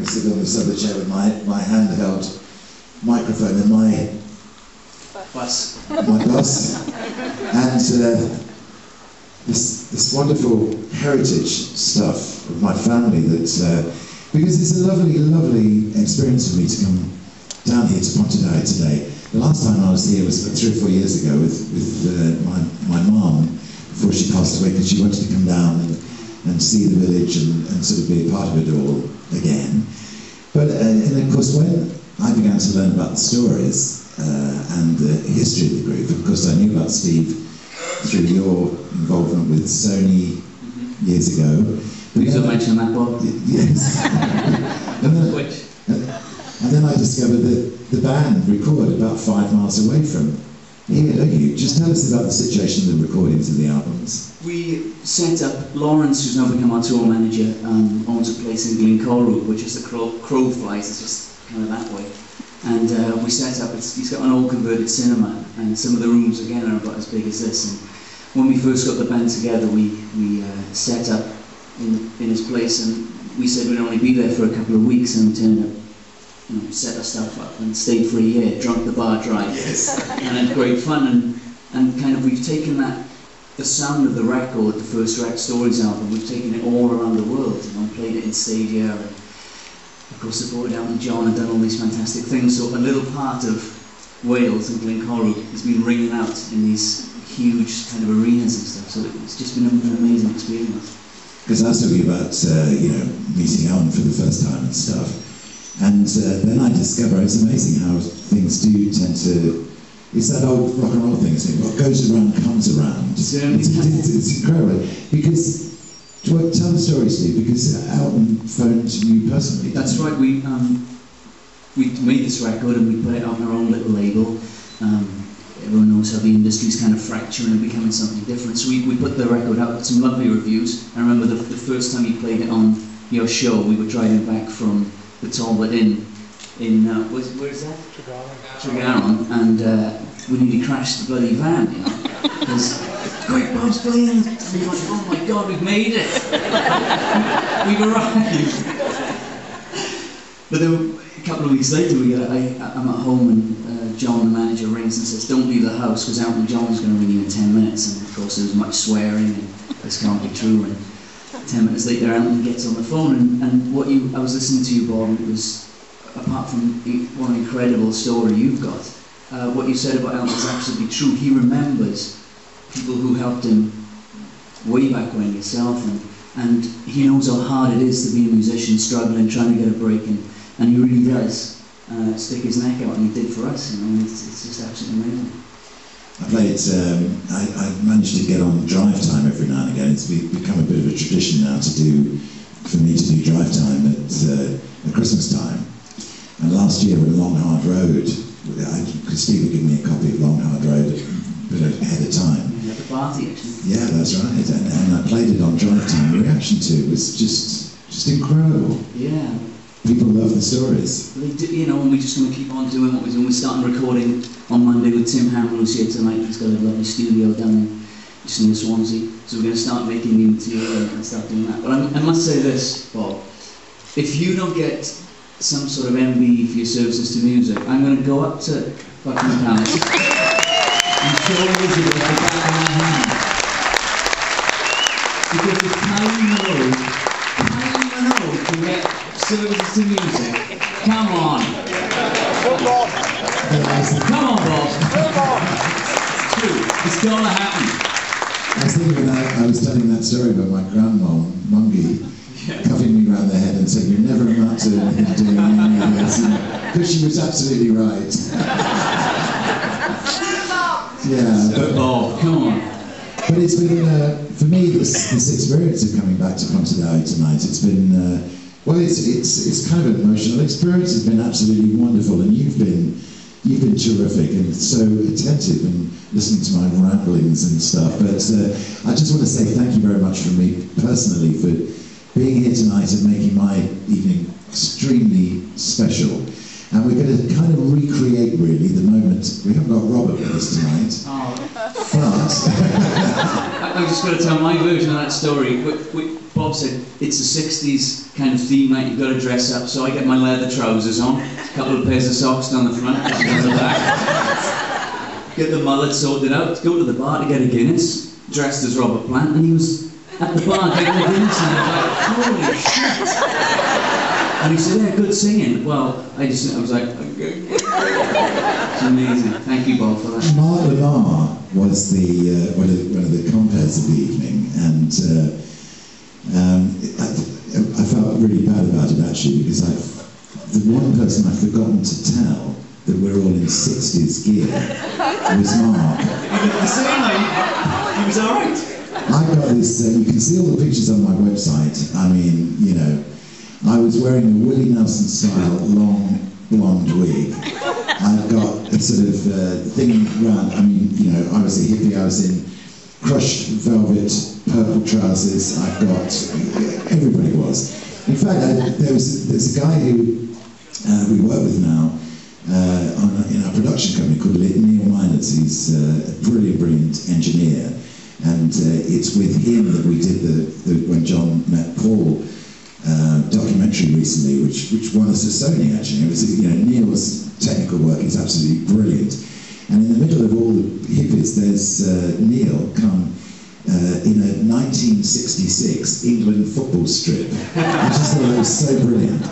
sit on this other chair with my handheld microphone and my bus. And this wonderful heritage stuff of my family that, because it's a lovely, lovely experience for me to come down here to Pontardawe today. The last time I was here was 3 or 4 years ago with my mum, before she passed away, because she wanted to come down and see the village and sort of be a part of it all again. But and of course, when I began to learn about the stories and the history of the group, of course I knew about Steve through your involvement with Sony years ago. Please don't mention that, Bob. Yes. And then I discovered that the band recorded about 5 miles away from here, don't you? Just tell us about the situation of the recordings of the albums. We set up, Lawrence, who's now become our tour manager, owns a place in Glencorru, which is the crow flies, it's just kind of that way. And we set up, he's got an old converted cinema, and some of the rooms again are about as big as this. And when we first got the band together, we set up in his place, and we said we'd only be there for a couple of weeks, and we turned up, set our stuff up and stayed for a year, drunk the bar dry. Yes. And had great fun, and kind of we've taken the sound of the record, the first Rec Stories album, we've taken it all around the world, and played it in Stadia, and of course supported Elton John and done all these fantastic things. So a little part of Wales and Glencorru has been ringing out in these huge kind of arenas and stuff, so it's just been an amazing experience. Because I was talking about, meeting Elton for the first time and stuff, and then I discover it's amazing how things do tend to, it's that old rock and roll thing, isn't it? What goes around comes around. It's incredible. Because, tell the story, Steve, because Elton phoned you personally. That's right, we made this record and we put it on our own little label. Everyone knows how the industry's kind of fracturing and becoming something different. So we put the record out, got some lovely reviews. I remember the first time you played it on your show, we were driving back from the Talbot Inn in, where is that? Tregaron. And we nearly crashed the bloody van, because, quick, Bob's playing! And we were like, oh my God, we've made it! We've arrived! But then a couple of weeks later, I'm at home and John, the manager, rings and says, don't leave the house because Elton John's going to ring you in 10 minutes. And of course there was much swearing and this can't be true. And 10 minutes later Elton gets on the phone and I was listening to you, Bob, and it was, apart from one incredible story you've got, what you said about Elton is absolutely true. He remembers people who helped him way back when, yourself, and he knows how hard it is to be a musician, struggling, trying to get a break, and he really does stick his neck out, and he did for us. It's just absolutely amazing. I managed to get on Drive Time every now and again. It's become a bit of a tradition now for me to do Drive Time at Christmas time. And last year with Long Hard Road, Steve would give me a copy of Long Hard Road a bit ahead of time. At the party, actually. Yeah, that's right. And I played it on Drive Time. The reaction to it was just incredible. Yeah. People love the stories. They do, and we're just going to keep on doing what we're doing. We're starting recording on Monday with Tim Hamill, who's here tonight. He's got a lovely studio down just near Swansea. So we're going to start making new material and start doing that. But I must say this, Bob. If you don't get some sort of MB for your services to music, I'm going to go up to Buckingham Palace and show you the back of my hand. Because the time you know to get services to music, come on. Come on, Bob. It's true. It's going to happen. I was thinking when I was telling that story about my grandmom, Mungie, cuffing me around the head and saying, you're never amount to doing any of this, because she was absolutely right. Yeah. But Bob, come on. But it's been, for me, this experience of coming back to Pontardawe tonight, it's been, well, it's kind of an emotional experience. It's been absolutely wonderful, and you've been terrific and so attentive and listening to my ramblings and stuff. But I just want to say thank you very much from me personally for being here tonight and making my evening extremely special. And we're going to kind of recreate, really, the moment. We haven't got Robert with us tonight. Oh. But I'm just going to tell my version of that story. Bob Bob said, it's a 60s kind of theme night, you've got to dress up. So I get my leather trousers on, a couple of pairs of socks down the front, down the back. Get the mullet sorted out, go to the bar to get a Guinness, dressed as Robert Plant, and he was at the bar getting a Guinness, and I was like, holy shit! And he said, yeah, good singing. Well, I was like, okay. It's amazing. Thank you, Bob, for that. Mark Lamar was the one of the compères of the evening, and I felt really bad about it actually, because the one person I'd forgotten to tell that we're all in 60s gear was Mark. The same, he was all right. I got this. You can see all the pictures on my website. I mean, you know, I was wearing a Willie Nelson style long blonde wig. I've got a sort of thing round. I mean, you know, I was a hippie. I was in crushed velvet purple trousers. I've got, everybody was. In fact, there's a guy who we work with now in our production company called Neil Miners. He's a brilliant engineer, and it's with him that we did the When John Met Paul documentary recently, which won us a Sony actually. It was, you know, Neil's technical work is absolutely brilliant, and in the middle of all the hippies, there's Neil come in a 1966 England football strip, which I just thought was so brilliant.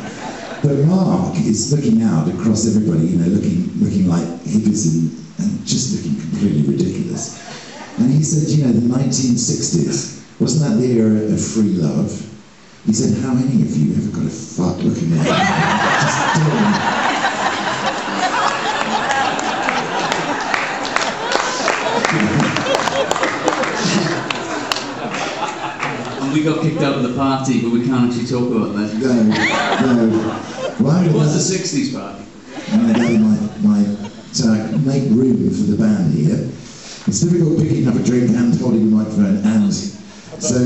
But Mark is looking out across everybody, you know, looking like hippies and just looking completely ridiculous. And he said, you know, the 1960s, wasn't that the era of free love? He said, how many of you ever got a fuck looking like that? Just don't. And we got kicked out of the party, but we can't actually talk about that. No. Well, it was the 60s party. I'm going to so I make room for the band here. It's difficult picking up a drink and holding a microphone and so,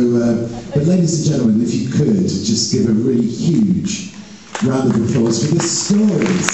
but ladies and gentlemen, if you could, just give a really huge round of applause for the Stories.